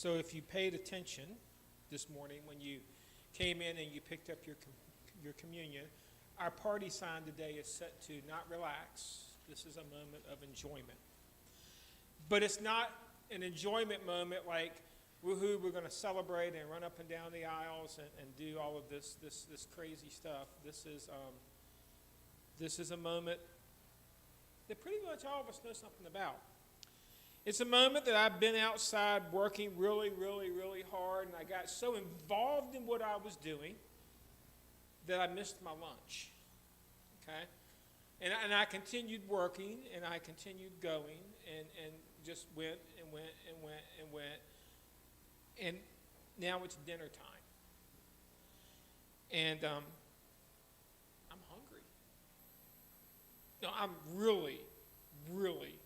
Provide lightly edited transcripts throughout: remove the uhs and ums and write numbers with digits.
So if you paid attention this morning when you came in and you picked up your communion, our party sign today is set to not relax. This is a moment of enjoyment. But it's not an enjoyment moment like, woohoo, we're going to celebrate and run up and down the aisles and do all of this crazy stuff. This is a moment that pretty much all of us know something about. It's a moment that I've been outside working really, really, really hard, and I got so involved in what I was doing that I missed my lunch. Okay? And I continued working, and I continued going, and just went and went and went and went. And now it's dinner time. And I'm hungry. No, I'm really, really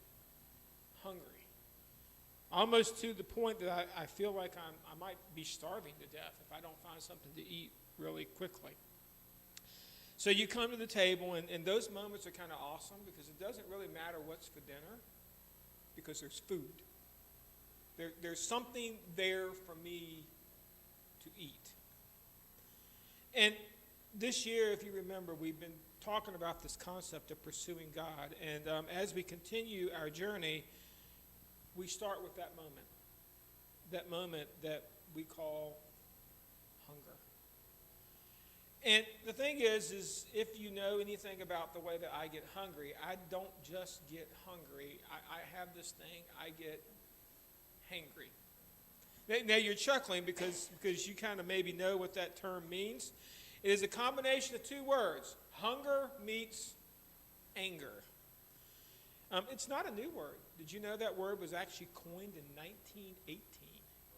hungry. Almost to the point that I feel like I might be starving to death if I don't find something to eat really quickly. So you come to the table, and those moments are kind of awesome because it doesn't really matter what's for dinner because there's food. There's something there for me to eat. And this year, if you remember, we've been talking about this concept of pursuing God. And as we continue our journey, we start with that moment that we call hunger. And the thing is if you know anything about the way that I get hungry, I don't just get hungry. I have this thing, I get hangry. Now you're chuckling because you kind of maybe know what that term means. It is a combination of two words. Hunger meets anger. It's not a new word. Did you know that word was actually coined in 1918?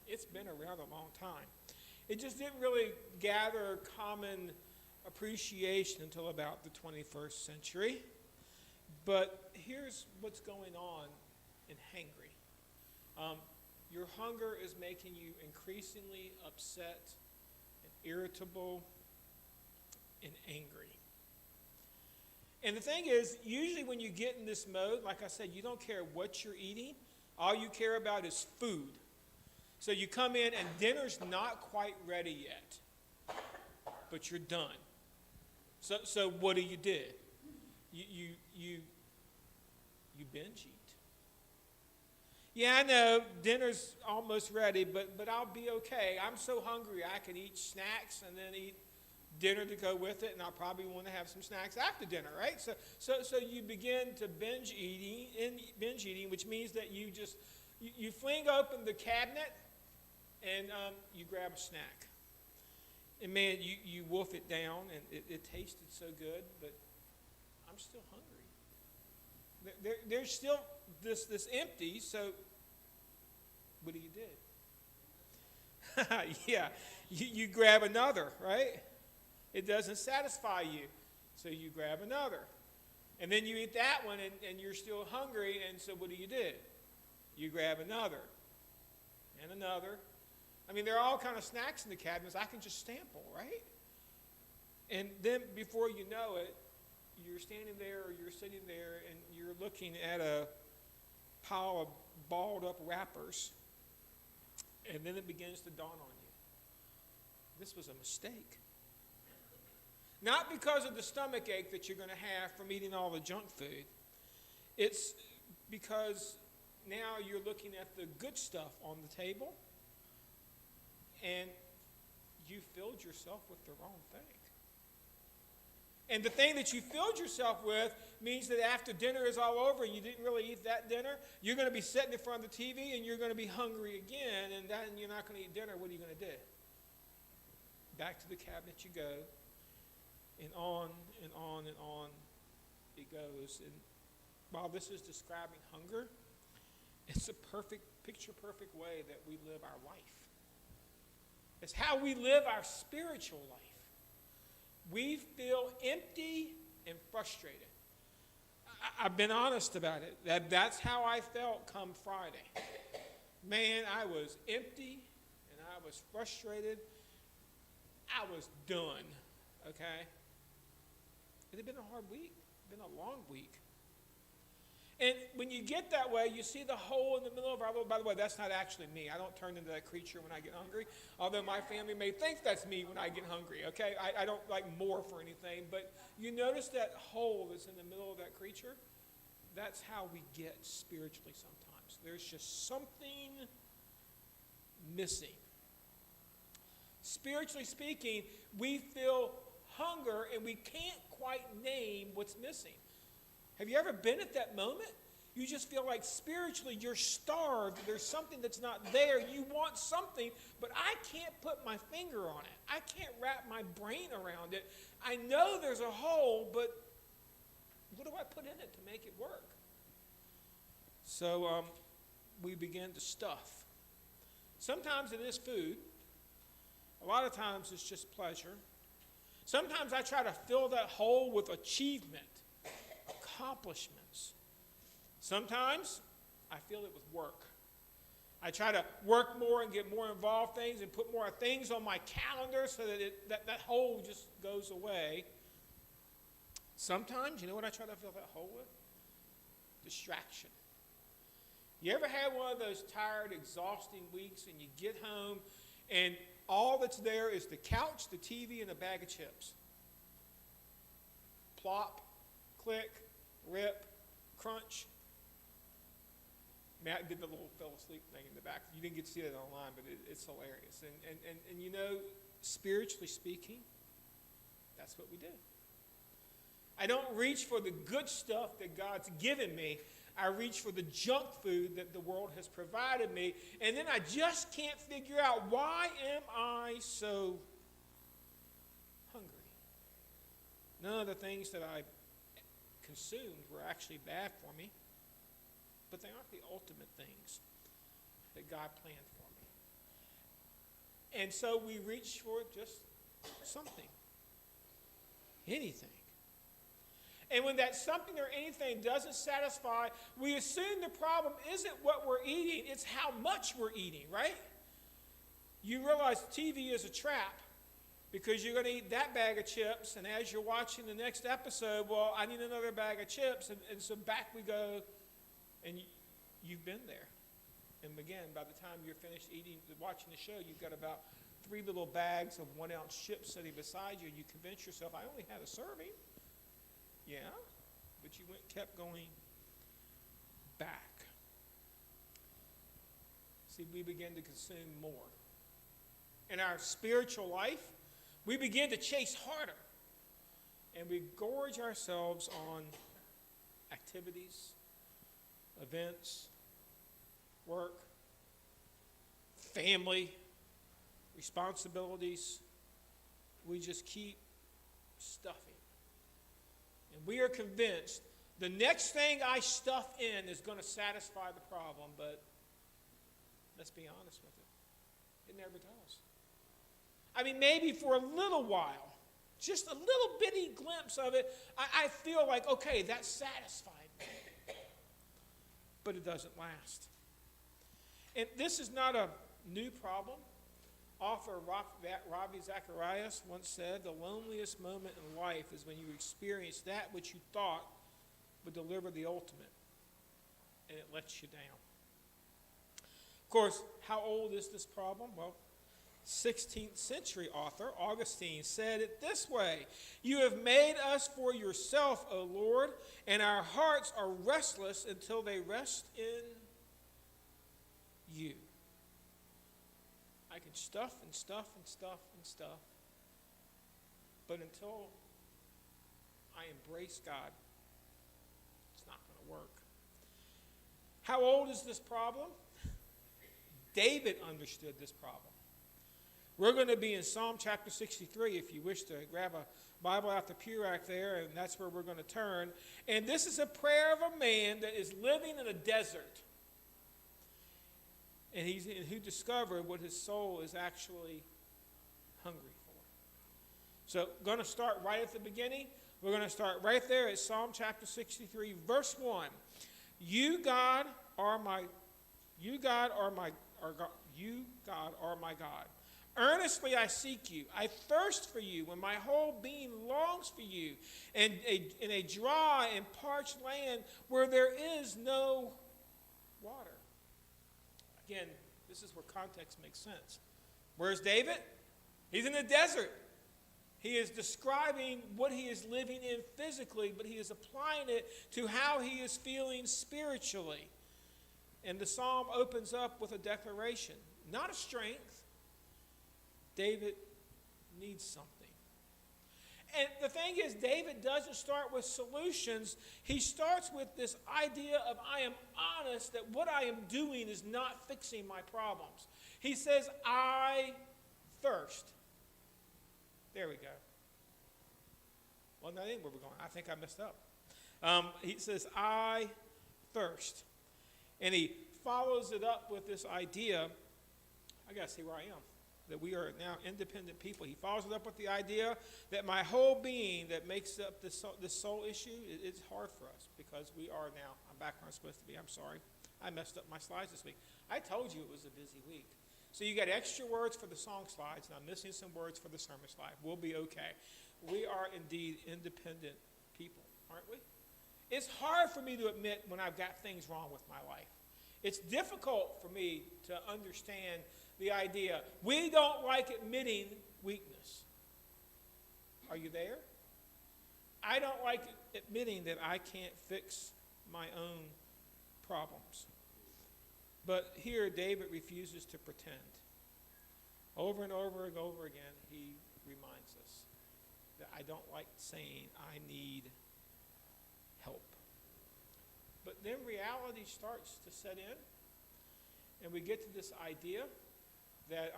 It's been around a long time. It just didn't really gather common appreciation until about the 21st century. But here's what's going on in hangry. Your hunger is making you increasingly upset and irritable and angry. And the thing is, usually when you get in this mode, like I said, you don't care what you're eating. All you care about is food. So you come in and dinner's not quite ready yet, but you're done. So what do? You binge eat. Yeah, I know dinner's almost ready, but I'll be okay. I'm so hungry I can eat snacks and then eat dinner to go with it, and I'll probably want to have some snacks after dinner, right? So you begin to binge eating, which means that you fling open the cabinet and you grab a snack. And man, you wolf it down, and it tasted so good, but I'm still hungry. There's still this empty, so what do? Yeah, you grab another, right? It doesn't satisfy you, so you grab another. And then you eat that one, and you're still hungry, and so what do? You grab another and another. I mean, there are all kind of snacks in the cabinets I can just sample, right? And then before you know it, you're standing there or you're sitting there and you're looking at a pile of balled up wrappers, and then it begins to dawn on you. This was a mistake. Not because of the stomach ache that you're going to have from eating all the junk food. It's because now you're looking at the good stuff on the table, and you filled yourself with the wrong thing. And the thing that you filled yourself with means that after dinner is all over and you didn't really eat that dinner, you're going to be sitting in front of the TV and you're going to be hungry again, and then you're not going to eat dinner. What are you going to do? Back to the cabinet you go, and on and on and on it goes. And while this is describing hunger, it's a picture-perfect way that we live our life. It's how we live our spiritual life. We feel empty and frustrated. I've been honest about it. That's how I felt come Friday. Man, I was empty and I was frustrated. I was done, okay? It had been a hard week. It had been a long week. And when you get that way, you see the hole in the middle of our little, by the way, that's not actually me. I don't turn into that creature when I get hungry, although my family may think that's me when I get hungry, okay? I don't like morph or anything, but you notice that hole that's in the middle of that creature? That's how we get spiritually sometimes. There's just something missing. Spiritually speaking, we feel hunger and we can't quite name what's missing. Have you ever been at that moment? You just feel like spiritually you're starved. There's something that's not there. You want something, but I can't put my finger on it. I can't wrap my brain around it. I know there's a hole, but what do I put in it to make it work? So we begin to stuff. Sometimes it is food. A lot of times it's just pleasure. Sometimes I try to fill that hole with achievement, accomplishments. Sometimes I fill it with work. I try to work more and get more involved things and put more things on my calendar so that that hole just goes away. Sometimes, you know what I try to fill that hole with? Distraction. You ever had one of those tired, exhausting weeks and you get home and all that's there is the couch, the TV, and a bag of chips? Plop, click, rip, crunch. Matt did the little fell asleep thing in the back. You didn't get to see it online, but it's hilarious. And you know, spiritually speaking, that's what we do. I don't reach for the good stuff that God's given me. I reach for the junk food that the world has provided me. And then I just can't figure out, why am I so hungry? None of the things that I consumed were actually bad for me, but they aren't the ultimate things that God planned for me. And so we reach for just something, anything. And when that something or anything doesn't satisfy, we assume the problem isn't what we're eating, it's how much we're eating, right? You realize TV is a trap because you're going to eat that bag of chips, and as you're watching the next episode, well, I need another bag of chips, and so back we go, and you've been there. And again, by the time you're finished watching the show, you've got about 3 little bags of 1-ounce chips sitting beside you, and you convince yourself, I only had a serving. Yeah, but you kept going back. See, we begin to consume more. In our spiritual life, we begin to chase harder. And we gorge ourselves on activities, events, work, family, responsibilities. We just keep stuffing. And we are convinced the next thing I stuff in is going to satisfy the problem, but let's be honest with it. It never does. I mean, maybe for a little while, just a little bitty glimpse of it, I feel like, okay, that satisfied me. But it doesn't last. And this is not a new problem. Author Ravi Zacharias once said, the loneliest moment in life is when you experience that which you thought would deliver the ultimate, and it lets you down. Of course, how old is this problem? Well, 16th century author Augustine said it this way: you have made us for yourself, O Lord, and our hearts are restless until they rest in you. I can stuff and stuff and stuff and stuff, but until I embrace God, it's not going to work. How old is this problem? David understood this problem. We're going to be in Psalm chapter 63 if you wish to grab a Bible out the pew rack there, and that's where we're going to turn. And this is a prayer of a man that is living in a desert. And who discovered what his soul is actually hungry for. So, going to start right at the beginning. We're going to start right there at Psalm chapter 63, verse 1. You, God, are my God. Earnestly I seek you. I thirst for you when my whole being longs for you in a dry and parched land where there is no water. Again, this is where context makes sense. Where's David? He's in the desert. He is describing what he is living in physically, but he is applying it to how he is feeling spiritually. And the psalm opens up with a declaration, not a strength. David needs something. And the thing is, David doesn't start with solutions. He starts with this idea of, I am honest that what I am doing is not fixing my problems. He says, I thirst. There we go. Well, that ain't where we're going. I think I messed up. He says, I thirst. And he follows it up with this idea, I got to see where I am, that we are now independent people. He follows it up with the idea that my whole being that makes up this soul issue, it's hard for us because we are now, I'm back where I'm supposed to be. I'm sorry. I messed up my slides this week. I told you it was a busy week. So you got extra words for the song slides, and I'm missing some words for the sermon slide. We'll be okay. We are indeed independent people, aren't we? It's hard for me to admit when I've got things wrong with my life. It's difficult for me to understand the idea. We don't like admitting weakness. Are you there? I don't like admitting that I can't fix my own problems. But here, David refuses to pretend. Over and over and over again, he reminds us that I don't like saying I need help. But then reality starts to set in, and we get to this idea that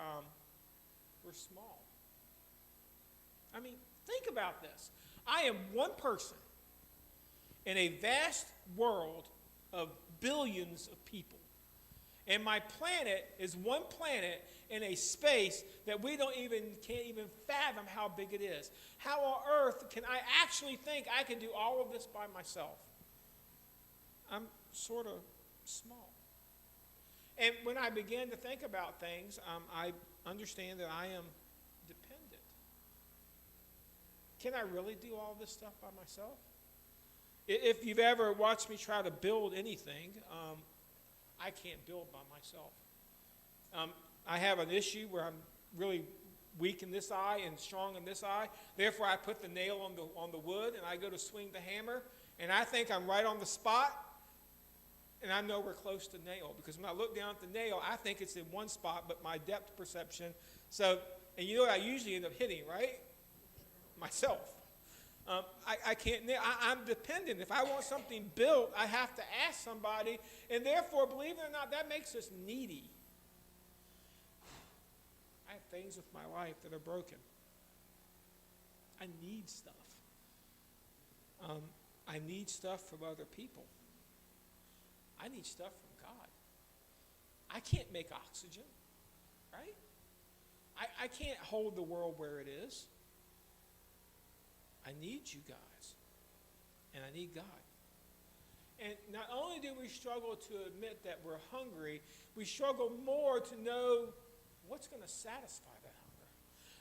we're small. I mean, think about this. I am one person in a vast world of billions of people. And my planet is one planet in a space that we can't even fathom how big it is. How on earth can I actually think I can do all of this by myself? I'm sort of small. And when I begin to think about things, I understand that I am dependent. Can I really do all this stuff by myself? If you've ever watched me try to build anything, I can't build by myself. I have an issue where I'm really weak in this eye and strong in this eye. Therefore, I put the nail on the wood, and I go to swing the hammer, and I think I'm right on the spot, and I'm nowhere close to nail. Because when I look down at the nail, I think it's in one spot, but my depth perception. So, and you know what I usually end up hitting, right? Myself. I can't, I'm dependent. If I want something built, I have to ask somebody, and therefore, believe it or not, that makes us needy. I have things with my life that are broken. I need stuff. I need stuff from other people. I need stuff from God. I can't make oxygen, right? I can't hold the world where it is. I need you guys, and I need God. And not only do we struggle to admit that we're hungry, we struggle more to know what's going to satisfy that hunger.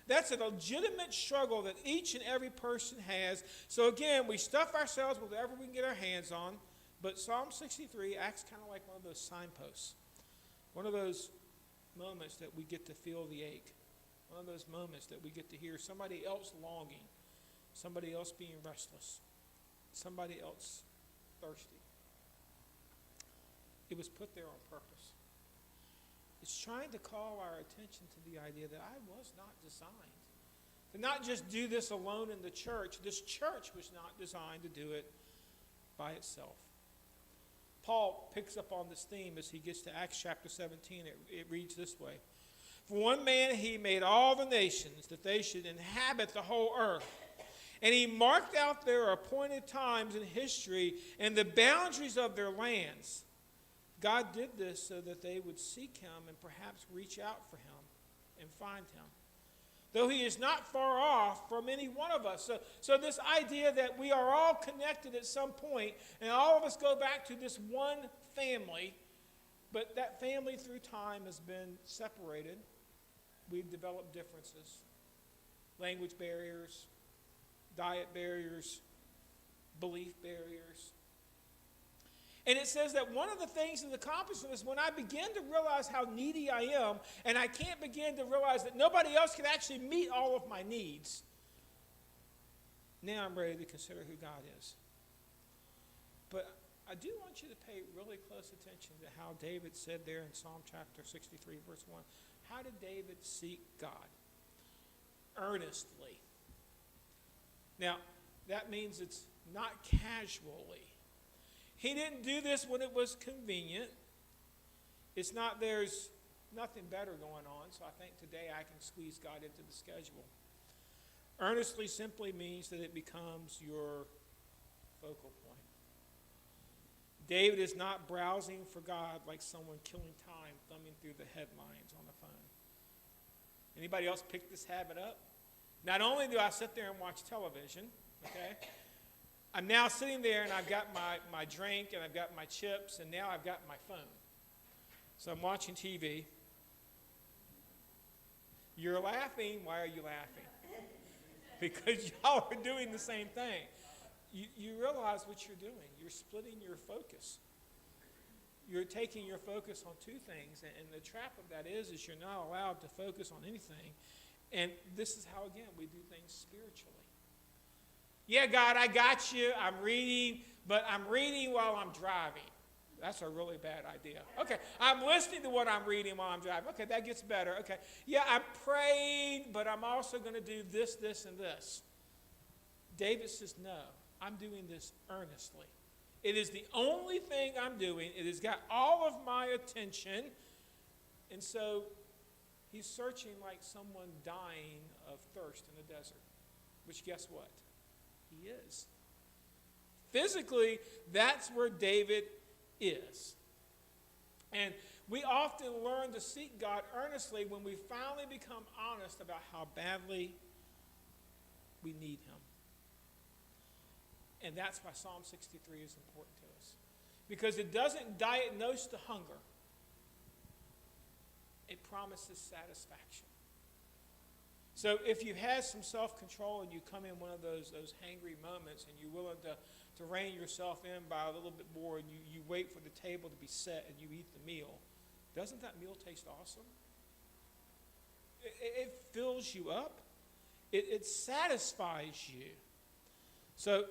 That's a legitimate struggle that each and every person has. So again, we stuff ourselves with whatever we can get our hands on, but Psalm 63 acts kind of like one of those signposts, one of those moments that we get to feel the ache, one of those moments that we get to hear somebody else longing, somebody else being restless, somebody else thirsty. It was put there on purpose. It's trying to call our attention to the idea that I was not designed to not just do this alone in the church. This church was not designed to do it by itself. Paul picks up on this theme as he gets to Acts chapter 17. It reads this way. For one man he made all the nations that they should inhabit the whole earth. And he marked out their appointed times in history and the boundaries of their lands. God did this so that they would seek him and perhaps reach out for him and find him. Though he is not far off from any one of us. So this idea that we are all connected at some point, and all of us go back to this one family, but that family through time has been separated we develop differences. Language barriers, diet barriers, belief barriers. And it says that one of the things that accomplished is when I begin to realize how needy I am, and I can't begin to realize that nobody else can actually meet all of my needs, now I'm ready to consider who God is. But I do want you to pay really close attention to how David said there in Psalm chapter 63, verse 1. How did David seek God? Earnestly. Now, that means it's not casually. He didn't do this when it was convenient. It's not there's nothing better going on, so I think today I can squeeze God into the schedule. Earnestly simply means that it becomes your focal point. David is not browsing for God like someone killing time, thumbing through the headlines on the phone. Anybody else pick this habit up? Not only do I sit there and watch television, okay, I'm now sitting there and I've got my drink and I've got my chips and now I've got my phone. So I'm watching TV. You're laughing. Why are you laughing? Because y'all are doing the same thing. You realize what you're doing. You're splitting your focus. You're taking your focus on two things. And the trap of that is you're not allowed to focus on anything. And this is how, again, we do things spiritually. Yeah, God, I got you. I'm reading, but I'm reading while I'm driving. That's a really bad idea. Okay, I'm listening to what I'm reading while I'm driving. Okay, that gets better. Okay, yeah, I'm praying, but I'm also going to do this, this, and this. David says, no, I'm doing this earnestly. It is the only thing I'm doing. It has got all of my attention. And so he's searching like someone dying of thirst in the desert, which guess what? He is. Physically, that's where David is. And we often learn to seek God earnestly when we finally become honest about how badly we need him. And that's why Psalm 63 is important to us. Because it doesn't diagnose the hunger. It promises satisfaction. So if you have some self-control and you come in one of those hangry moments and you're willing to rein yourself in by a little bit more and you wait for the table to be set and you eat the meal, doesn't that meal taste awesome? It fills you up. It satisfies you. So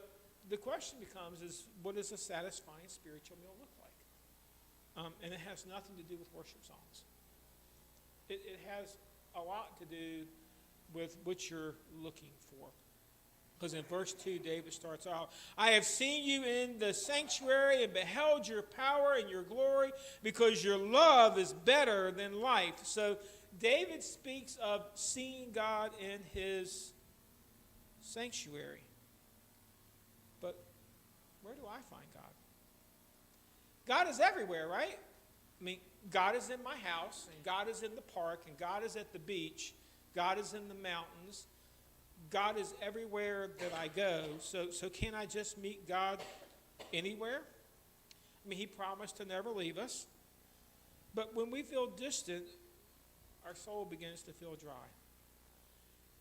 the question becomes is, what does a satisfying spiritual meal look like? And it has nothing to do with worship songs. It has a lot to do with what you're looking for. Because in verse 2, David starts out, I have seen you in the sanctuary and beheld your power and your glory, because your love is better than life. So David speaks of seeing God in his sanctuary. But where do I find God? God is everywhere, right? I mean, God is in my house, and God is in the park, and God is at the beach. God is in the mountains. God is everywhere that I go. So can I just meet God anywhere? I mean, he promised to never leave us. But when we feel distant, our soul begins to feel dry.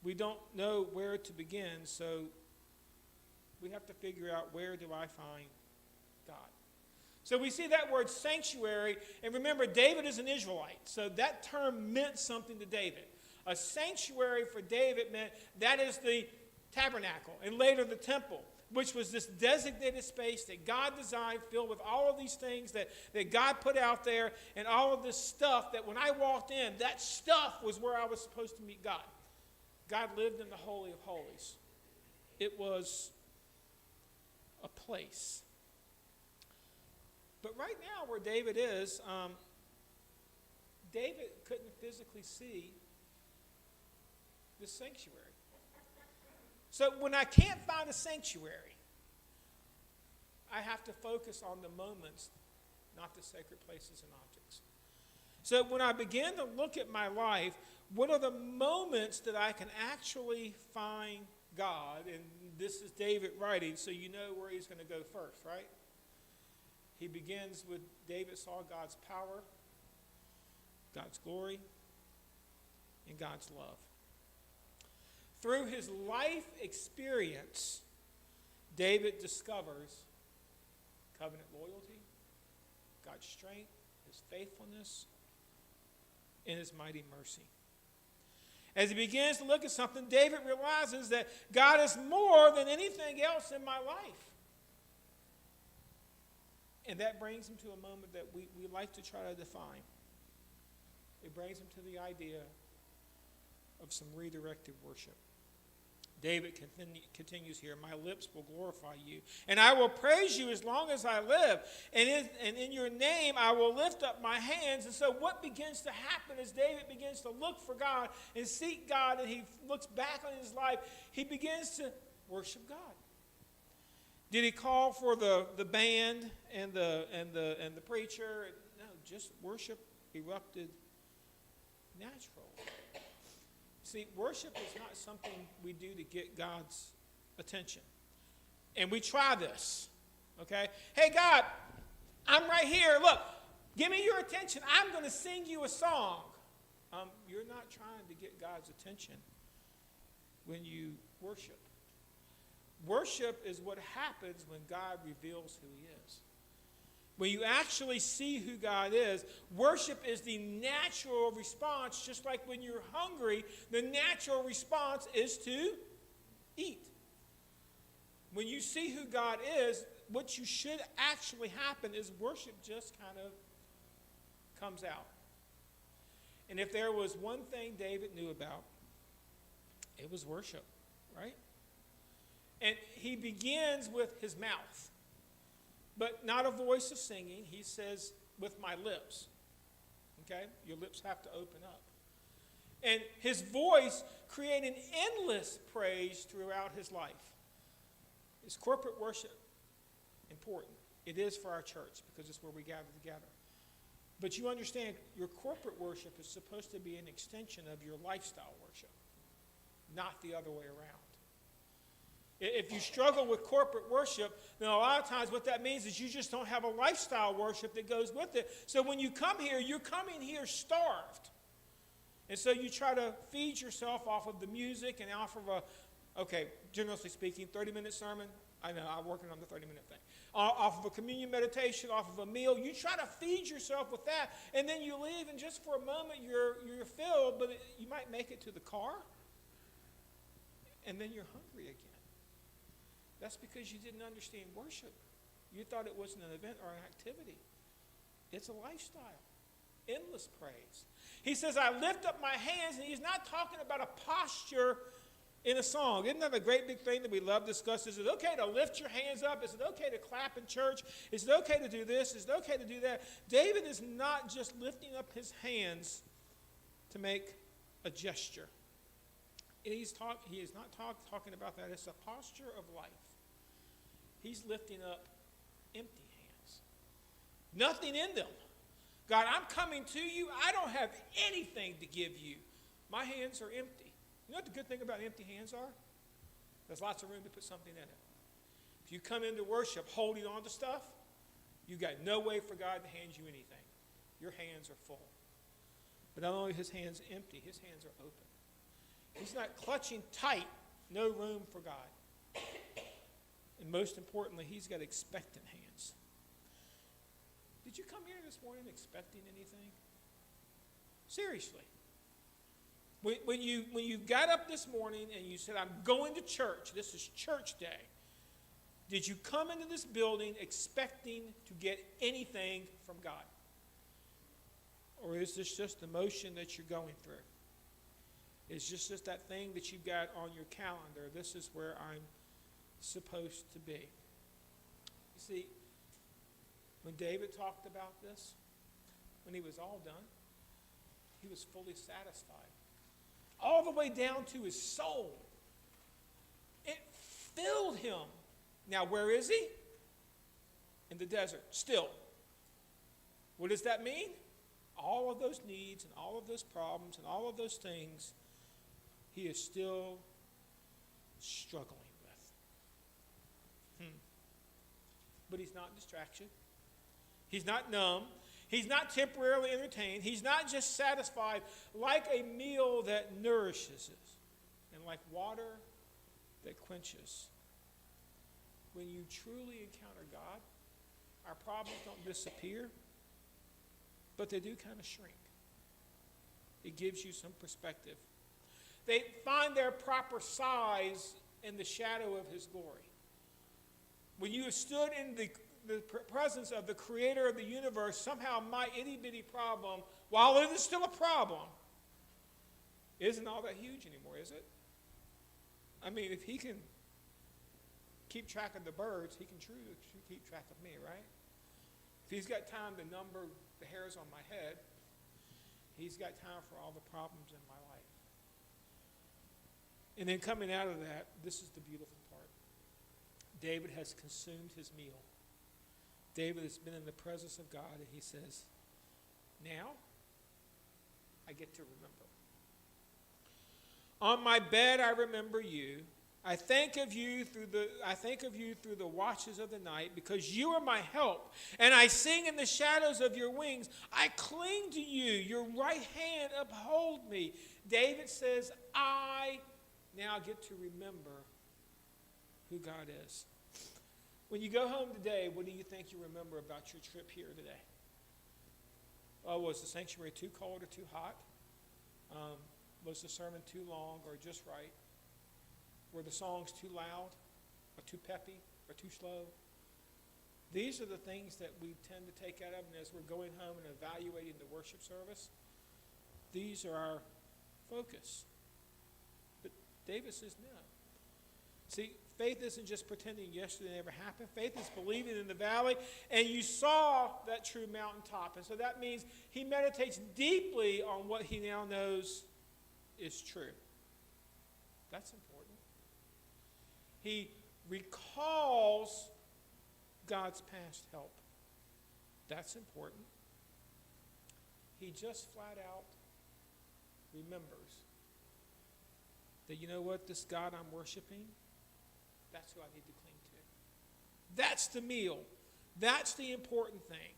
We don't know where to begin, so we have to figure out, where do I find God? So we see that word sanctuary, and remember, David is an Israelite, so that term meant something to David. A sanctuary for David meant that is the tabernacle and later the temple, which was this designated space that God designed, filled with all of these things that God put out there, and all of this stuff that when I walked in, that stuff was where I was supposed to meet God. God lived in the Holy of Holies. It was a place. But right now where David is, David couldn't physically see the sanctuary. So when I can't find a sanctuary, I have to focus on the moments, not the sacred places and objects. So when I begin to look at my life, what are the moments that I can actually find God? And this is David writing, so you know where he's going to go first, right? He begins with David saw God's power, God's glory, and God's love. Through his life experience, David discovers covenant loyalty, God's strength, his faithfulness, and his mighty mercy. As he begins to look at something, David realizes that God is more than anything else in my life. And that brings him to a moment that we like to try to define. It brings him to the idea of some redirected worship. David continues here, my lips will glorify you, and I will praise you as long as I live. And in your name I will lift up my hands. And so what begins to happen as David begins to look for God and seek God, and he looks back on his life, he begins to worship God. Did he call for the band and the preacher? No, just worship erupted natural. See, worship is not something we do to get God's attention. And we try this, okay? Hey, God, I'm right here. Look, give me your attention. I'm going to sing you a song. You're not trying to get God's attention when you worship. Worship is what happens when God reveals who he is. When you actually see who God is, worship is the natural response, just like when you're hungry, the natural response is to eat. When you see who God is, what you should actually happen is worship just kind of comes out. And if there was one thing David knew about, it was worship, right? And he begins with his mouth. But not a voice of singing. He says, with my lips. Okay? Your lips have to open up. And his voice created endless praise throughout his life. Is corporate worship important? It is for our church because it's where we gather together. But you understand, your corporate worship is supposed to be an extension of your lifestyle worship, not the other way around. If you struggle with corporate worship, then a lot of times what that means is you just don't have a lifestyle worship that goes with it. So when you come here, you're coming here starved. And so you try to feed yourself off of the music and off of generally speaking, 30-minute sermon. I know, I'm working on the 30-minute thing. Off of a communion meditation, off of a meal. You try to feed yourself with that, and then you leave, and just for a moment you're filled, but you might make it to the car, and then you're hungry again. That's because you didn't understand worship. You thought it wasn't an event or an activity. It's a lifestyle. Endless praise. He says, I lift up my hands, and he's not talking about a posture in a song. Isn't that a great big thing that we love to discuss? Is it okay to lift your hands up? Is it okay to clap in church? Is it okay to do this? Is it okay to do that? David is not just lifting up his hands to make a gesture. He is not talking about that. It's a posture of life. He's lifting up empty hands. Nothing in them. God, I'm coming to you. I don't have anything to give you. My hands are empty. You know what the good thing about empty hands are? There's lots of room to put something in it. If you come into worship holding on to stuff, you've got no way for God to hand you anything. Your hands are full. But not only his hands empty, his hands are open. He's not clutching tight, no room for God. And most importantly, he's got expectant hands. Did you come here this morning expecting anything? Seriously. When you got up this morning and you said, I'm going to church, this is church day, did you come into this building expecting to get anything from God? Or is this just the motion that you're going through? Is this just that thing that you've got on your calendar? This is where I'm supposed to be. You see, when David talked about this, when he was all done, he was fully satisfied. All the way down to his soul. It filled him. Now, where is he? In the desert, still. What does that mean? All of those needs and all of those problems and all of those things, he is still struggling with. But he's not distraction. He's not numb. He's not temporarily entertained. He's not just satisfied like a meal that nourishes us and like water that quenches. When you truly encounter God, our problems don't disappear, but they do kind of shrink. It gives you some perspective. They find their proper size in the shadow of his glory. When you have stood in the presence of the creator of the universe, somehow my itty-bitty problem, while it is still a problem, isn't all that huge anymore, is it? I mean, if he can keep track of the birds, he can truly keep track of me, right? If he's got time to number the hairs on my head, he's got time for all the problems in my life. And then coming out of that, this is the beautiful part. David has consumed his meal. David has been in the presence of God, and he says, now I get to remember. On my bed I remember you. I think of you through the watches of the night, because you are my help, and I sing in the shadows of your wings. I cling to you. Your right hand uphold me. David says, I now get to remember who God is. When you go home today, what do you think you remember about your trip here today? Oh, was the sanctuary too cold or too hot? Was the sermon too long or just right? Were the songs too loud or too peppy or too slow? These are the things that we tend to take out of, and as we're going home and evaluating the worship service, these are our focus. But David says no. See, faith isn't just pretending yesterday never happened. Faith is believing in the valley, and you saw that true mountaintop. And so that means he meditates deeply on what he now knows is true. That's important. He recalls God's past help. That's important. He just flat out remembers that, you know what, this God I'm worshiping, that's who I need to cling to. That's the meal. That's the important thing.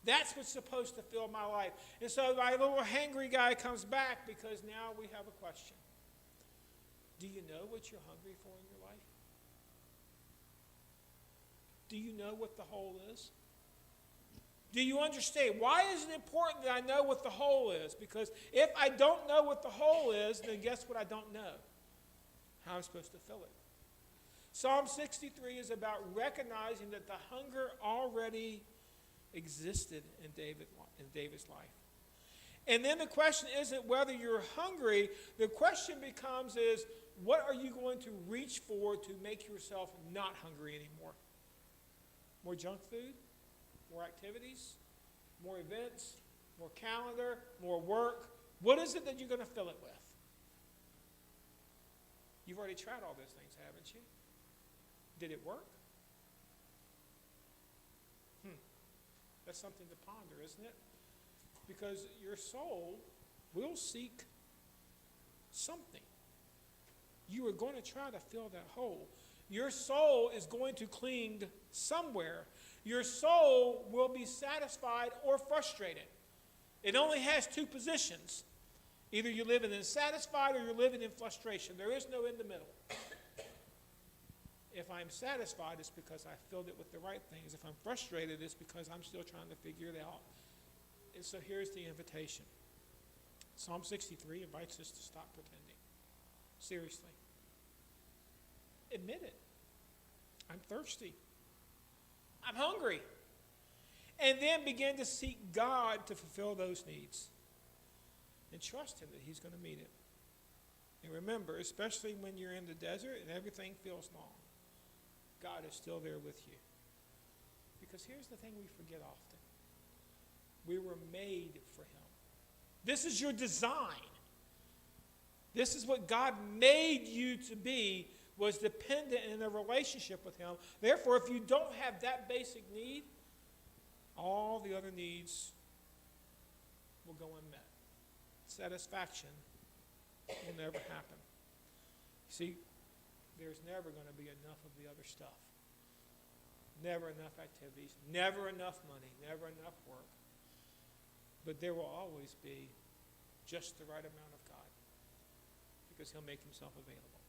That's what's supposed to fill my life. And so my little hangry guy comes back, because now we have a question. Do you know what you're hungry for in your life? Do you know what the whole is? Do you understand? Why is it important that I know what the whole is? Because if I don't know what the whole is, then guess what I don't know? How I'm supposed to fill it. Psalm 63 is about recognizing that the hunger already existed in David's life. And then the question isn't whether you're hungry. The question becomes is, what are you going to reach for to make yourself not hungry anymore? More junk food? More activities? More events? More calendar? More work? What is it that you're going to fill it with? You've already tried all those things, haven't you? Did it work? That's something to ponder, isn't it? Because your soul will seek something. You are going to try to fill that hole. Your soul is going to cling somewhere. Your soul will be satisfied or frustrated. It only has two positions. Either you're living in satisfied or you're living in frustration. There is no in the middle. If I'm satisfied, it's because I filled it with the right things. If I'm frustrated, it's because I'm still trying to figure it out. And so here's the invitation. Psalm 63 invites us to stop pretending. Seriously. Admit it. I'm thirsty. I'm hungry. And then begin to seek God to fulfill those needs. And trust him that he's going to meet it. And remember, especially when you're in the desert and everything feels long, God is still there with you. Because here's the thing we forget often. We were made for him. This is your design. This is what God made you to be, was dependent in a relationship with him. Therefore, if you don't have that basic need, all the other needs will go unmet. Satisfaction will never happen. See, there's never going to be enough of the other stuff. Never enough activities, never enough money, never enough work. But there will always be just the right amount of God, because he'll make himself available.